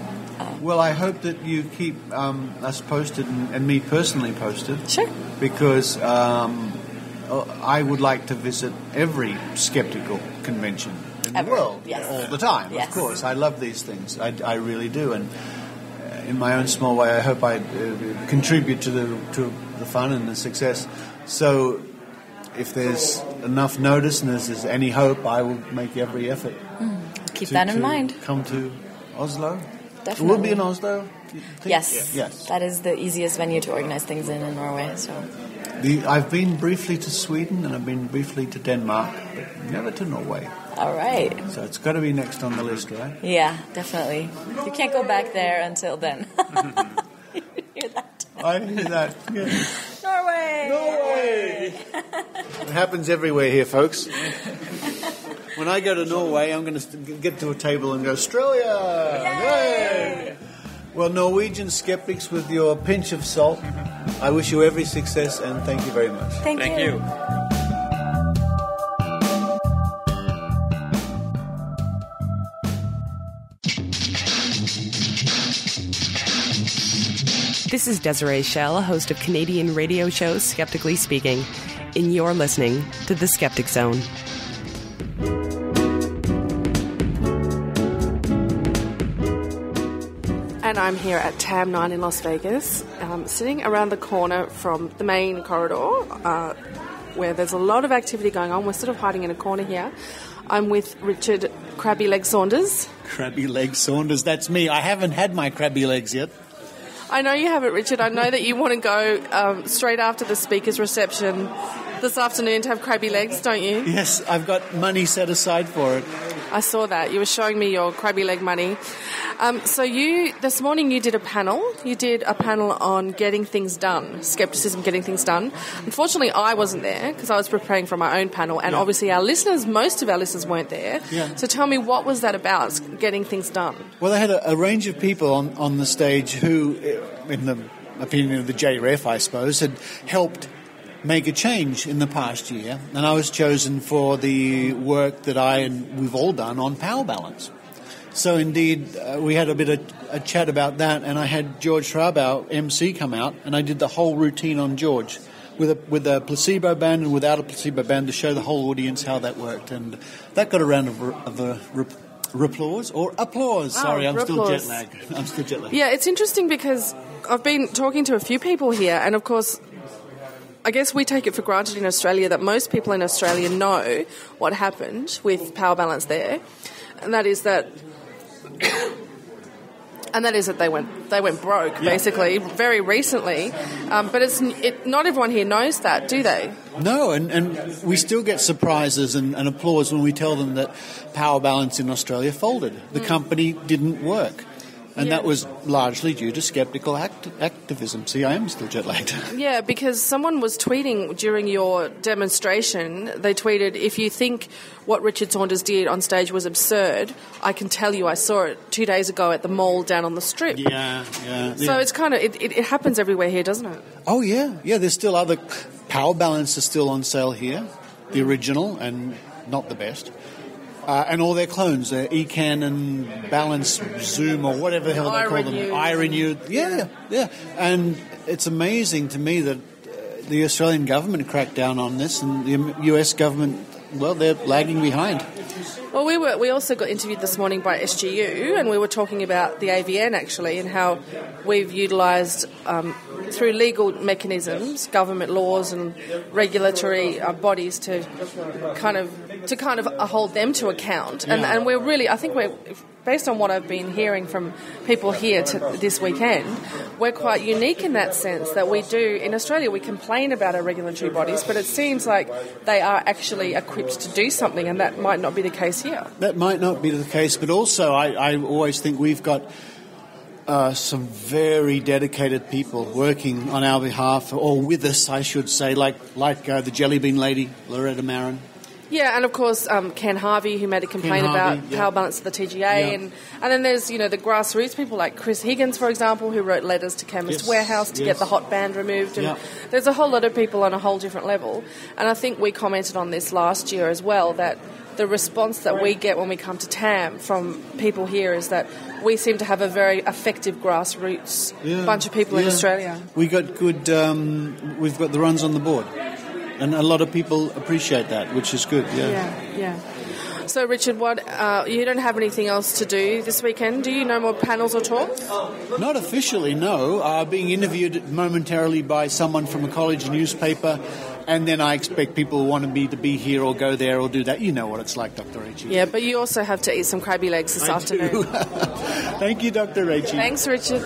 Well, I hope that you keep us posted and me personally posted. Sure. Because I would like to visit every skeptical convention in the world all the time. Yes. Of course, I love these things. I really do, and in my own small way, I hope I contribute to the fun and the success. So, if there's enough notice and there's any hope, I will make every effort. Keep that in mind. Come to Oslo. Definitely. It will be in Oslo. Yes. Yes. That is the easiest venue to organize things in Norway. So. I've been briefly to Sweden and I've been briefly to Denmark, but never to Norway. All right. So it's got to be next on the list, right? Yeah, definitely. You can't go back there until then. You hear that? I hear that. Yeah. Norway! It happens everywhere here, folks. When I go to Norway, I'm going to get to a table and go, Australia! Yay! Well, Norwegian Skeptics, with your pinch of salt, I wish you every success and thank you very much. Thank you. This is Desiree Schell, host of Canadian radio show Skeptically Speaking, and you're listening to the Skeptic Zone. And I'm here at TAM9 in Las Vegas, sitting around the corner from the main corridor, where there's a lot of activity going on. We're sort of hiding in a corner here. I'm with Richard Crabby Leg Saunders. Crabby Leg Saunders, that's me. I haven't had my crabby legs yet. I know you haven't, Richard. I know that you want to go straight after the speaker's reception this afternoon to have crabby legs, don't you? Yes, I've got money set aside for it. I saw that. You were showing me your crabby leg money. So this morning you did a panel. You did a panel on getting things done, skepticism, getting things done. Unfortunately, I wasn't there because I was preparing for my own panel, and obviously most of our listeners weren't there. Yeah. So tell me, what was that about, getting things done? Well, I had a range of people on the stage who, in the opinion of the JRF, I suppose, had helped make a change in the past year, and I was chosen for the work that we've all done on power balance. So indeed, we had a bit of a chat about that, and I had George Schraub, our MC, come out, and I did the whole routine on George with a placebo band and without a placebo band to show the whole audience how that worked, and that got a round of applause. Sorry, I'm still jet lagged. Yeah, it's interesting because I've been talking to a few people here, and of course, I guess we take it for granted in Australia that most people in Australia know what happened with power balance there, and that is that they went broke, basically, very recently. But not everyone here knows that, do they? No, and we still get surprises and applause when we tell them that power balance in Australia folded. The company didn't work. And that was largely due to skeptical activism. See, I am still jet-lagged. Yeah, because someone was tweeting during your demonstration, they tweeted, if you think what Richard Saunders did on stage was absurd, I can tell you I saw it 2 days ago at the mall down on the Strip. Yeah. So it's kind of, it happens everywhere here, doesn't it? Oh, yeah. Yeah, there's still other... Power Balance is still on sale here, the original, and not the best. And all their clones, their Ecan and Balance Zoom or whatever the hell they call them. iRenew. Yeah. And it's amazing to me that the Australian government cracked down on this, and the US government, well, they're lagging behind. Well, we also got interviewed this morning by SGU, and we were talking about the AVN actually, and how we've utilised through legal mechanisms, government laws and regulatory bodies to kind of hold them to account. And we're really, I think we're, based on what I've been hearing from people here this weekend, we're quite unique in that sense that we do, in Australia, we complain about our regulatory bodies, but it seems like they are actually equipped to do something, and that might not be the case here. That might not be the case, but also I always think we've got some very dedicated people working on our behalf, or with us, I should say, like the Jelly Bean Lady, Loretta Marin. Yeah, and of course Ken Harvey, who made a complaint about power balance to the TGA, and then there's the grassroots people like Chris Higgins, for example, who wrote letters to Chemist Warehouse to get the hot band removed, and there's a whole lot of people on a whole different level. And I think we commented on this last year as well, that the response that we get when we come to TAM from people here is that we seem to have a very effective grassroots bunch of people in Australia. We got good. We've got the runs on the board. And a lot of people appreciate that, which is good, Yeah. So, Richard, you don't have anything else to do this weekend? Do you? No more panels or talks? Not officially, no. Being interviewed momentarily by someone from a college newspaper, and then I expect people want me to be here or go there or do that. You know what it's like, Dr. Rachie. Yeah, but you also have to eat some crabby legs this afternoon. Thank you, Dr. Rachie. Thanks, Richard.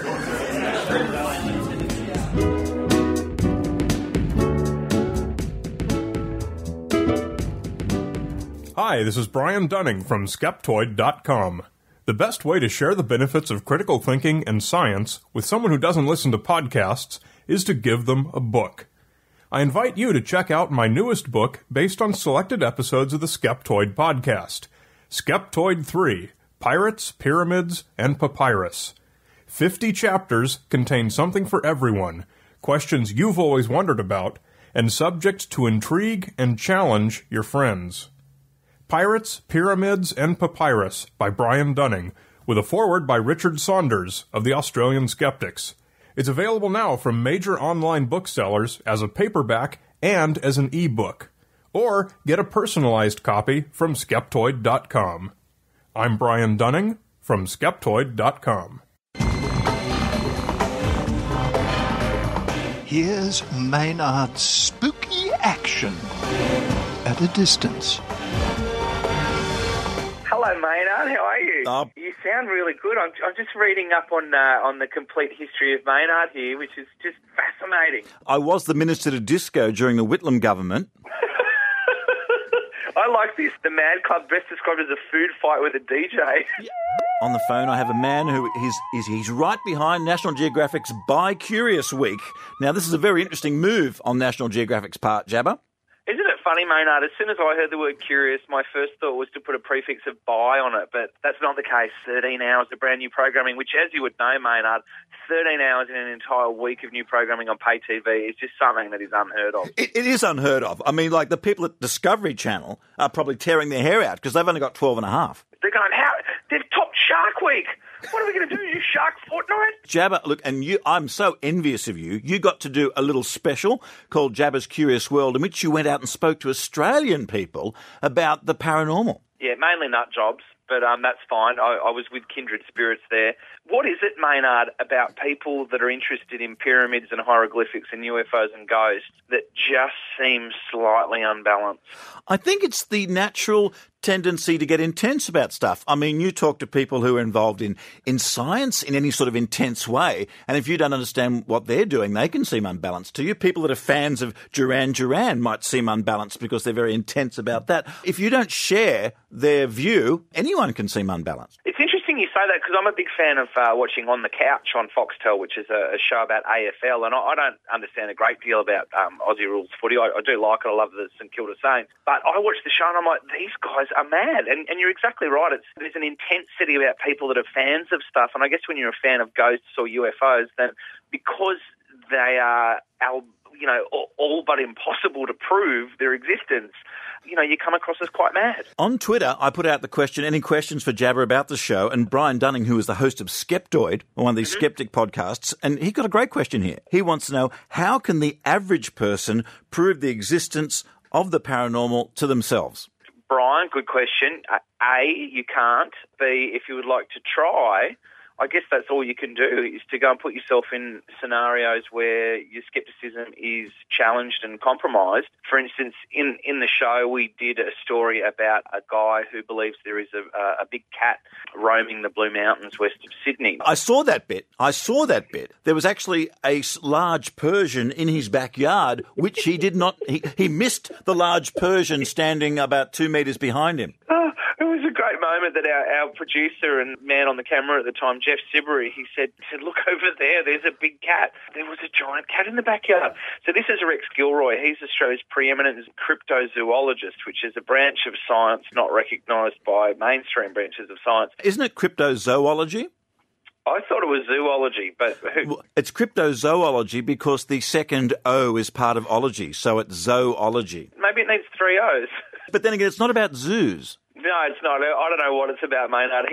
Hi, this is Brian Dunning from Skeptoid.com. The best way to share the benefits of critical thinking and science with someone who doesn't listen to podcasts is to give them a book. I invite you to check out my newest book based on selected episodes of the Skeptoid podcast, Skeptoid 3, Pirates, Pyramids, and Papyrus. 50 chapters contain something for everyone. questions you've always wondered about, and subject to intrigue and challenge your friends. Pirates, Pyramids, and Papyrus by Brian Dunning, with a foreword by Richard Saunders of the Australian Skeptics. It's available now from major online booksellers as a paperback and as an e-book. Or get a personalized copy from Skeptoid.com. I'm Brian Dunning from Skeptoid.com. Here's Maynard's spooky action at a distance. Hello, Maynard. How are you? You sound really good. I'm just reading up on the complete history of Maynard here, which is just fascinating. I was the Minister to Disco during the Whitlam government. I like this. The Mad Club best described as a food fight with a DJ. On the phone, I have a man who he's right behind National Geographic's Buy Curious Week. Now, this is a very interesting move on National Geographic's part, Jabba. Isn't it funny, Maynard? As soon as I heard the word curious, my first thought was to put a prefix of buy on it, but that's not the case. 13 hours of brand new programming, which, as you would know, Maynard, 13 hours in an entire week of new programming on pay TV is just something that is unheard of. It is unheard of. I mean, like, the people at Discovery Channel are probably tearing their hair out because they've only got 12 and a half. They're going, how? They've topped Shark Week. What are we going to do? You Shark Fortnight? Jabba, look, and I'm so envious of you. You got to do a little special called Jabba's Curious World, in which you went out and spoke to Australian people about the paranormal. Yeah, mainly nut jobs, but that's fine. I was with kindred spirits there. What is it, Maynard, about people that are interested in pyramids and hieroglyphics and UFOs and ghosts that just seems slightly unbalanced? I think it's the natural tendency to get intense about stuff. I mean, you talk to people who are involved in science in any sort of intense way, and if you don't understand what they're doing, they can seem unbalanced to you. People that are fans of Duran Duran might seem unbalanced because they're very intense about that. If you don't share their view, anyone can seem unbalanced. It's interesting you say that because I'm a big fan of watching On the Couch on Foxtel, which is a show about AFL, and I don't understand a great deal about Aussie rules footy. I do like it. I love the St Kilda Saints. But I watch the show and I'm like, these guys are mad. And you're exactly right. There's an intensity about people that are fans of stuff. And I guess when you're a fan of ghosts or UFOs, then because they are all but impossible to prove their existence, you come across as quite mad. On Twitter, I put out the question, any questions for Jabba about the show? And Brian Dunning, who is the host of Skeptoid, one of these skeptic podcasts, and he got a great question here. He wants to know, how can the average person prove the existence of the paranormal to themselves? Brian, good question. A, you can't. B, if you would like to try, I guess that's all you can do, is to go and put yourself in scenarios where your skepticism is challenged and compromised. For instance, in the show, we did a story about a guy who believes there is a big cat roaming the Blue Mountains west of Sydney. I saw that bit. There was actually a large Persian in his backyard, which he did not... He missed the large Persian standing about 2 metres behind him. It was a great moment that our producer and man on the camera at the time, Jeff Sibery, he said, look over there, there's a big cat. There was a giant cat in the backyard. So this is Rex Gilroy. He's Australia's preeminent cryptozoologist, which is a branch of science not recognised by mainstream branches of science. Isn't it cryptozoology? I thought it was zoology, but Well, it's cryptozoology because the second O is part of ology, so it's zoology. Maybe it needs 3 O's. But then again, it's not about zoos. No, it's not. I don't know what it's about, Maynard.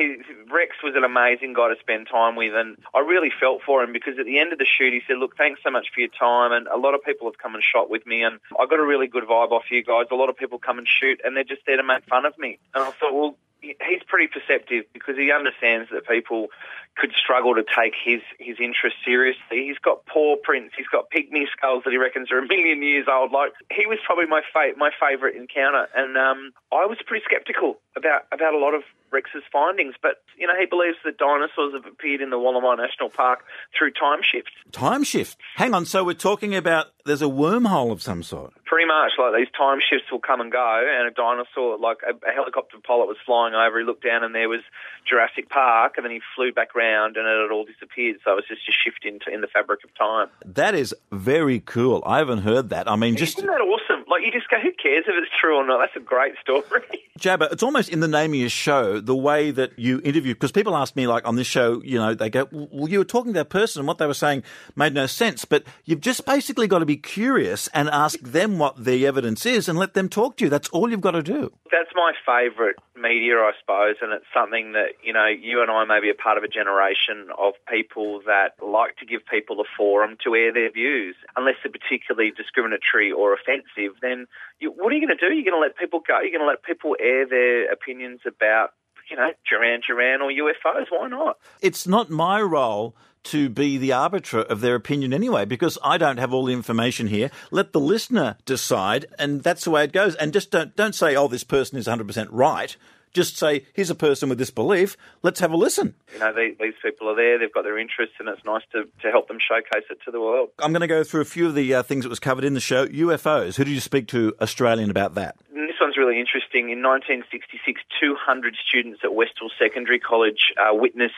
Rex was an amazing guy to spend time with, and I really felt for him because at the end of the shoot he said, look, thanks so much for your time, and a lot of people have come and shot with me, and I got a really good vibe off you guys. A lot of people come and shoot, and they're just there to make fun of me. And I thought, well, he's pretty perceptive because he understands that people could struggle to take his interest seriously. He's got paw prints. He's got pygmy skulls that he reckons are 1 million years old. Like, he was probably my favourite encounter. And I was pretty sceptical about a lot of Rex's findings. But, he believes that dinosaurs have appeared in the Wallamai National Park through time shifts. Time shift? Hang on, so we're talking about there's a wormhole of some sort? Pretty much. Like, these time shifts will come and go, and a dinosaur, like a helicopter pilot was flying over, he looked down and there was Jurassic Park, and then he flew back round and it had all disappeared. So it was just a shift in the fabric of time. That is very cool. I haven't heard that. I mean, Isn't that awesome? Like, you just go, who cares if it's true or not? That's a great story. Jabba, it's almost in the name of your show, the way that you interview, because people ask me, like on this show, they go, well, you were talking to that person and what they were saying made no sense, but you've just basically got to be curious and ask them what the evidence is and let them talk to you. That's all you've got to do. That's my favourite media, I suppose, and it's something that, you and I may be a part of a generation of people that like to give people a forum to air their views. Unless they're particularly discriminatory or offensive, then what are you going to do? You're going to let people go? You're going to let people air their opinions about, Duran or UFOs? Why not? It's not my role to be the arbiter of their opinion anyway, because I don't have all the information here. Let the listener decide, and that's the way it goes. And just don't say, oh, this person is 100% right. Just say, here's a person with this belief, let's have a listen. These people are there, they've got their interests, and it's nice to help them showcase it to the world. I'm going to go through a few of the things that was covered in the show. UFOs, who did you speak to Australian about that? This one's really interesting. In 1966, 200 students at Westall Secondary College witnessed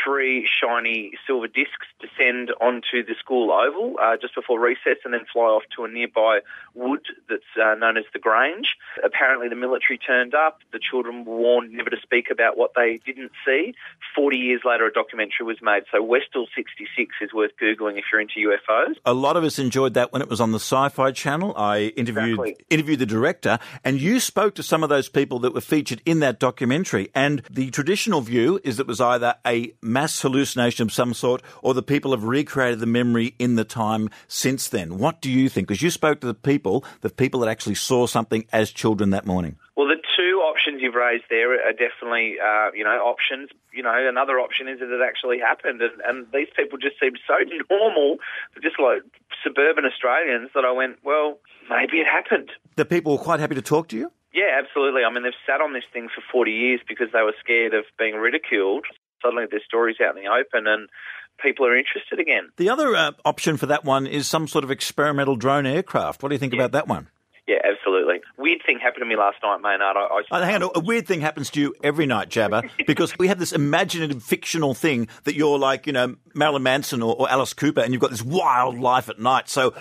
3 shiny silver discs descend onto the school oval just before recess and then fly off to a nearby wood that's known as the Grange. Apparently the military turned up. The children were warned never to speak about what they didn't see. 40 years later, a documentary was made. So Westall 66 is worth Googling if you're into UFOs. A lot of us enjoyed that when it was on the Sci-Fi Channel. I interviewed the director, and you spoke to some of those people that were featured in that documentary. And the traditional view is that it was either a mass hallucination of some sort or the people have recreated the memory in the time since then. What do you think? Because you spoke to the people that actually saw something as children that morning. Well, the 2 options you've raised there are definitely, options. Another option is that it actually happened. And these people just seemed so normal, just like suburban Australians, that I went, well, maybe it happened. The people were quite happy to talk to you? Yeah, absolutely. I mean, they've sat on this thing for 40 years because they were scared of being ridiculed. Suddenly their story's out in the open and people are interested again. The other option for that one is some sort of experimental drone aircraft. What do you think about that one? Yeah, absolutely. Weird thing happened to me last night, Maynard. Hang on, a weird thing happens to you every night, Jabba, because we have this imaginative, fictional thing that you're like, Marilyn Manson or Alice Cooper, and you've got this wild life at night. So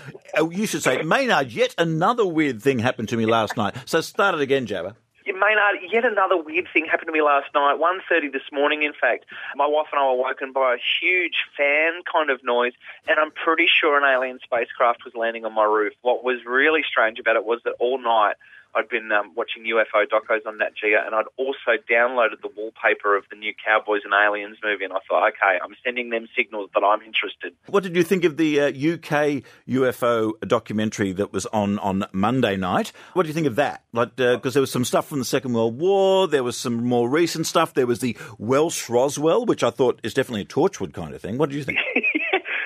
you should say, Maynard, yet another weird thing happened to me last night. So start it again, Jabba. Yeah, Maynard, yet another weird thing happened to me last night, 1:30 this morning, in fact. My wife and I were woken by a huge fan kind of noise, and I'm pretty sure an alien spacecraft was landing on my roof. What was really strange about it was that all night I'd been watching UFO docos on Nat Geo, and I'd also downloaded the wallpaper of the new Cowboys and Aliens movie, and I thought, okay, I'm sending them signals that I'm interested. What did you think of the UK UFO documentary that was on Monday night? What do you think of that? Because there was some stuff from the Second World War, there was some more recent stuff, there was the Welsh Roswell, which I thought is definitely a Torchwood kind of thing. What did you think?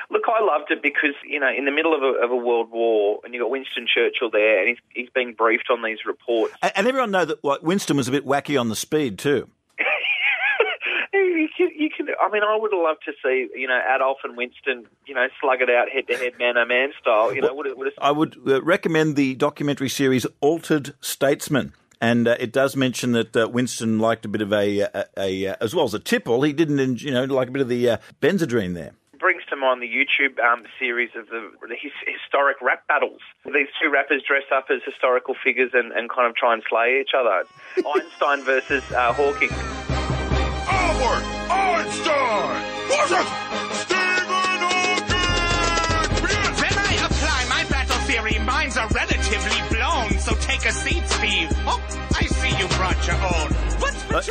Look, I loved it because, in the middle of a world war, and you've got Winston Churchill there, and he's being briefed on these reports. And everyone know that Winston was a bit wacky on the speed too. I would have loved to see, Adolf and Winston, slug it out head-to-head, man-o-man style. I would recommend the documentary series Altered Statesman. And it does mention that Winston liked a bit of as well as a tipple, he didn't, like a bit of the Benzedrine there. Brings to mind the YouTube series of the historic rap battles. These 2 rappers dress up as historical figures and kind of try and slay each other. Einstein versus Hawking. Albert Einstein versus Stephen Hawking! When I apply my battle theory, minds are relatively blown, so take a seat, Steve. Oh, I see you brought your own.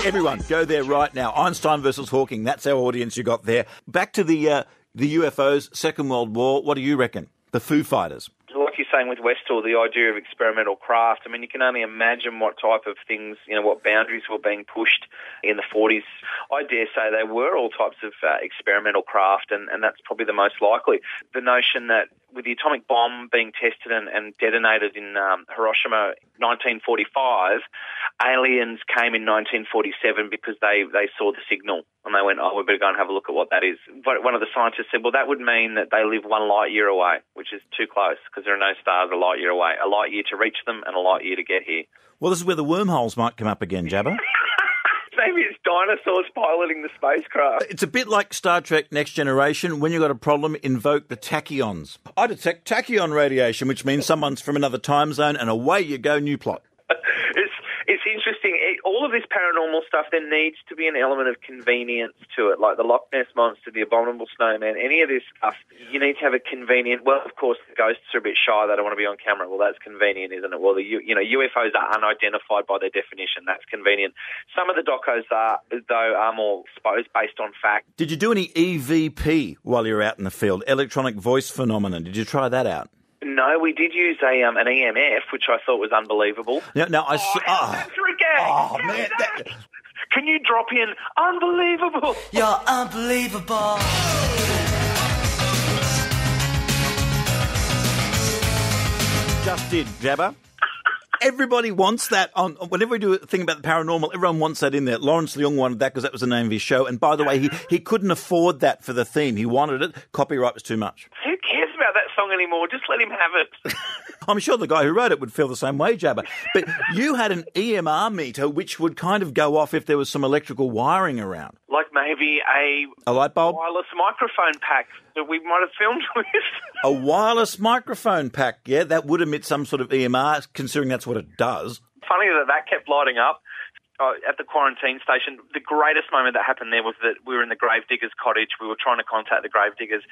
Everyone, go there right now. Einstein versus Hawking. That's our audience you got there. Back to the UFOs, Second World War. What do you reckon? The Foo Fighters. Like you're saying with Westall, the idea of experimental craft, you can only imagine what type of things, what boundaries were being pushed in the 40s. I dare say they were all types of experimental craft, and that's probably the most likely. The notion that with the atomic bomb being tested and detonated in Hiroshima 1945, aliens came in 1947 because they saw the signal and they went, we better go and have a look at what that is. But one of the scientists said, well, that would mean that they live 1 light year away, which is too close because there are no stars a light year away. A light year to reach them and a light year to get here. Well, this is where the wormholes might come up again, Jabba. Maybe it's dinosaurs piloting the spacecraft. It's a bit like Star Trek Next Generation. When you've got a problem, invoke the tachyons. I detect tachyon radiation, which means someone's from another time zone, and away you go, new plot. It's interesting. all of this paranormal stuff, there needs to be an element of convenience to it, like the Loch Ness Monster, the Abominable Snowman, any of this stuff. You need to have a convenient. Well, of course, the ghosts are a bit shy; they don't want to be on camera. Well, that's convenient, isn't it? Well, UFOs are unidentified by their definition. That's convenient. Some of the docos are more exposed based on fact. Did you do any EVP while you were out in the field? Electronic voice phenomenon. Did you try that out? No, we did use an EMF, which I thought was unbelievable. Now I saw. Oh man! Can you drop in unbelievable? You're unbelievable. Just did, Jabba. Everybody wants that on. Whenever we do a thing about the paranormal, everyone wants that in there. Lawrence Leung wanted that because that was the name of his show. And by the way, he couldn't afford that for the theme. He wanted it. Copyright was too much. Who cares about that song anymore? Just let him have it. I'm sure the guy who wrote it would feel the same way, Jabba. But you had an EMR meter which would kind of go off if there was some electrical wiring around. Like maybe a light bulb? Wireless microphone pack that we might have filmed with. A wireless microphone pack, yeah, that would emit some sort of EMR, considering that's what it does. Funny that kept lighting up. At the quarantine station, the greatest moment that happened there was that we were in the gravedigger's cottage. We were trying to contact the gravediggers,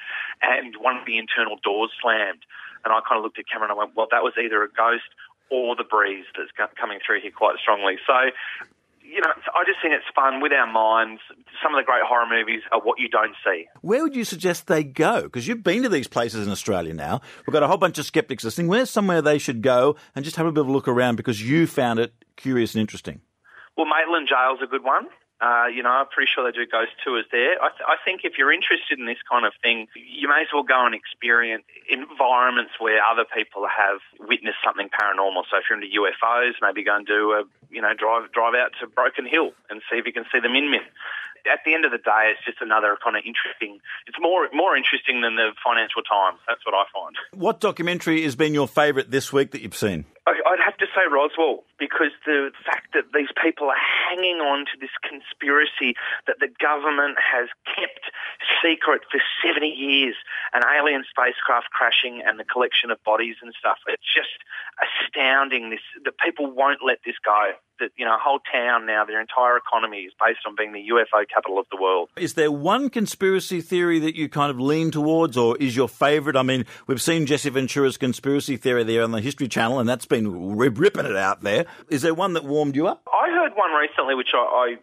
and one of the internal doors slammed. And I kind of looked at Cameron and I went, well, that was either a ghost or the breeze that's coming through here quite strongly. So, I just think it's fun with our minds. Some of the great horror movies are what you don't see. Where would you suggest they go? Because you've been to these places in Australia now. We've got a whole bunch of skeptics listening. Where's somewhere they should go and just have a bit of a look around because you found it curious and interesting? Well, Maitland Jail's a good one. I'm pretty sure they do ghost tours there. I think if you're interested in this kind of thing, you may as well go and experience environments where other people have witnessed something paranormal. So if you're into UFOs, maybe go and do drive out to Broken Hill and see if you can see the Min Min. At the end of the day, it's just another kind of interesting. It's more interesting than the Financial Times. That's what I find. What documentary has been your favourite this week that you've seen? I'd have to say Roswell, because the fact that these people are hanging on to this conspiracy that the government has kept secret for 70 years, an alien spacecraft crashing and the collection of bodies and stuff. It's just astounding that people won't let this go. That, a whole town now, their entire economy is based on being the UFO capital of the world. Is there one conspiracy theory that you kind of lean towards, or is your favourite? I mean, we've seen Jesse Ventura's conspiracy theory there on the History Channel, and that's been ripping it out there. Is there one that warmed you up? I heard one recently which I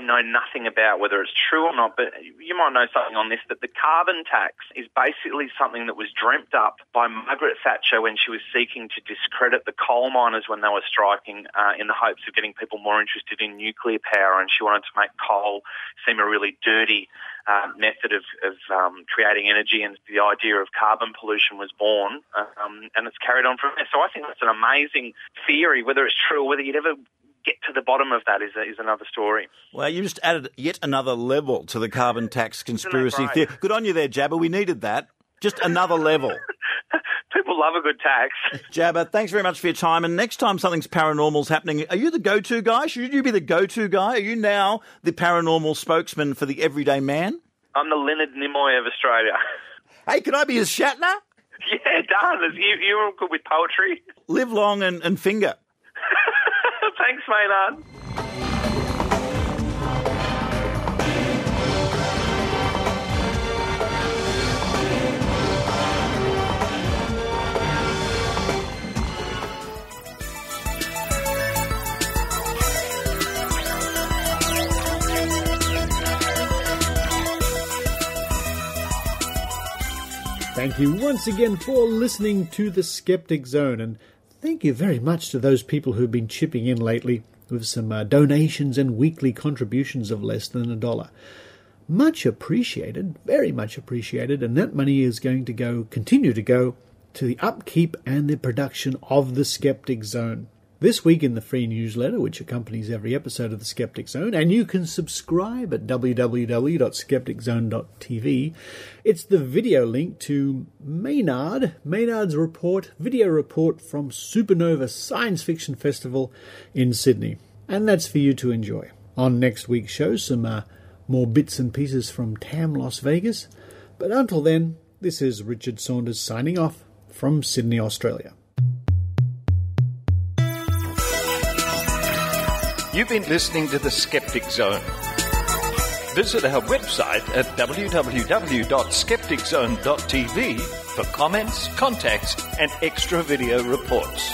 know nothing about whether it's true or not, but you might know something on this, that the carbon tax is basically something that was dreamt up by Margaret Thatcher when she was seeking to discredit the coal miners when they were striking in the hopes of getting people more interested in nuclear power, and she wanted to make coal seem a really dirty method of creating energy, and the idea of carbon pollution was born, and it's carried on from there. So I think that's an amazing theory. Whether it's true or whether you'd ever get to the bottom of that is another story. Well, you just added yet another level to the carbon tax conspiracy theory. Good on you there, Jabba. We needed that. Just another level. People love a good tax. Jabba, thanks very much for your time. And next time something's paranormal's happening, are you the go-to guy? Should you be the go-to guy? Are you now the paranormal spokesman for the everyday man? I'm the Leonard Nimoy of Australia. Hey, can I be his Shatner? Yeah, done. You're good with poetry. Live long and finger. Thanks, Maynard. Thank you once again for listening to the Skeptic Zone, and thank you very much to those people who've been chipping in lately with some donations and weekly contributions of less than $1. Much appreciated, very much appreciated, and that money is going to continue to go to the upkeep and the production of the Skeptic Zone. This week in the free newsletter, which accompanies every episode of the Skeptic Zone, and you can subscribe at www.skepticzone.tv, it's the video link to Maynard's video report from Supernova Science Fiction Festival in Sydney. And that's for you to enjoy. On next week's show, some more bits and pieces from TAM Las Vegas. But until then, this is Richard Saunders signing off from Sydney, Australia. You've been listening to the Skeptic Zone. Visit our website at www.skepticzone.tv for comments, contacts, and extra video reports.